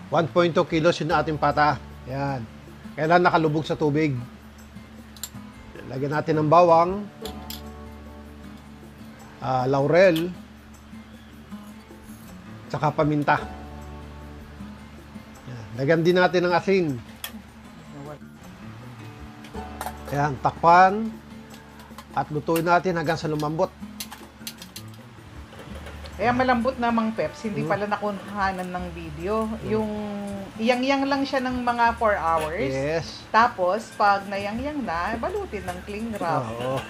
1.2 kilos yung ating pata. Yan. Kailan nakalubog sa tubig. Lagyan natin ng bawang, laurel, tsaka paminta. Yan. Lagyan din natin ng asin. Yan, takpan at lutuin natin hanggang sa lumambot. Kaya malambot na Mang Peps, hindi pala nakuhanan ng video. Yung iyang-yang lang siya ng mga 4 hours. Yes. Tapos, pag nayang-yang na, balutin ng cling wrap. Oo.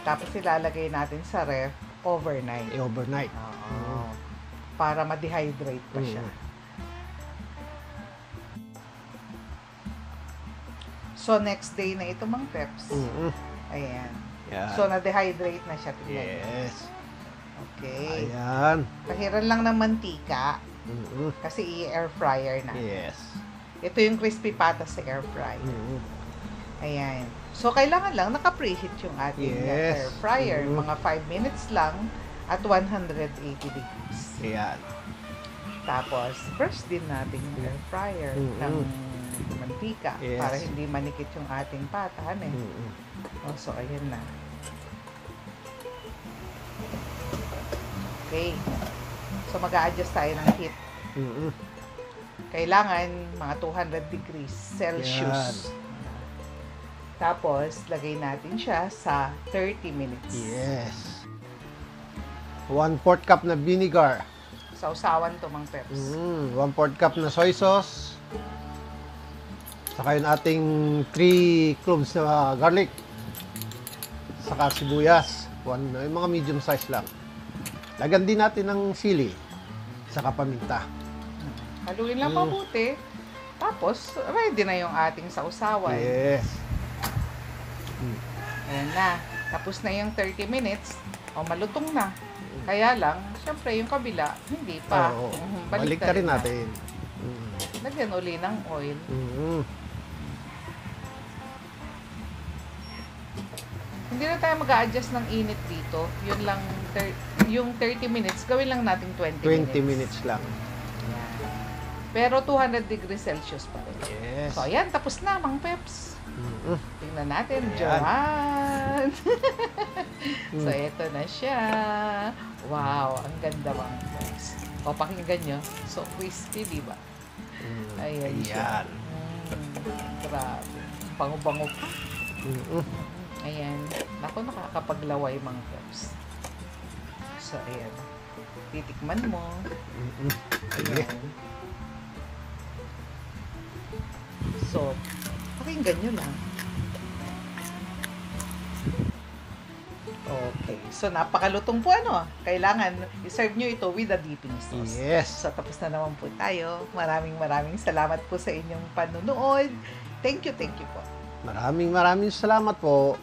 Tapos ilalagay natin sa ref overnight. Overnight. Oo. Para ma-dehydrate pa siya. So, next day na ito, Mang Peps. Ayan. Yan. So, na-dehydrate na siya. Tingnan mo. Yes. Okay. Ayan. Pahiran lang ng mantika kasi i-air fryer na. Yes. Ito yung crispy pata sa air fryer. Ayan. So, kailangan lang naka-preheat yung ating Yes. air fryer. Mga 5 minutes lang at 180 degrees. Ayan. Tapos, brush din natin yung air fryer ng mantika Yes. para hindi manikit yung ating patahan eh. Oh, so, ayan na. Okay. So, mag-a-adjust tayo ng heat. Kailangan mga 200 degrees Celsius. Tapos, lagay natin siya sa 30 minutes. Yes. 1/4 cup na vinegar. Sausawan to, Mang Peps. 1/4 cup na soy sauce. Saka yung ating 3 cloves na garlic. Saka sibuyas. Yung mga medium size lang. Lagyan din natin ng sili. Saka paminta. Haluin lang mabuti. Tapos, ready na yung ating sausawan. Yes. Ayan na. Tapos na yung 30 minutes. O, malutong na. Kaya lang, syempre yung kabila, hindi pa. Oo. Balik ka rin natin. Lagyan uli ng oil. Hindi na tayo mag-a-adjust ng init dito. Yun lang, yung 30 minutes, gawin lang natin 20 minutes lang. Ayan. Pero 200 degrees Celsius pa rin. Yes. So, ayan, tapos na, Mang Peps. Tingnan natin, Ayan. Joanne. So, eto na siya. Wow, ang ganda, Mang Peps. O, pakinggan nyo. So crispy, di ba? Ayan siya. Grabe. Bango-bango pa. Ayan. Naku, nakakapaglaway, Mang Peps. So, ayan. Titikman mo. Ayan. So, pakinggan nyo lang. Okay. So, napakalutong po ano. Kailangan i-serve nyo ito with a dipping sauce. Yes. So, tapos na naman po tayo. Maraming salamat po sa inyong panunood. Thank you po. Maraming salamat po.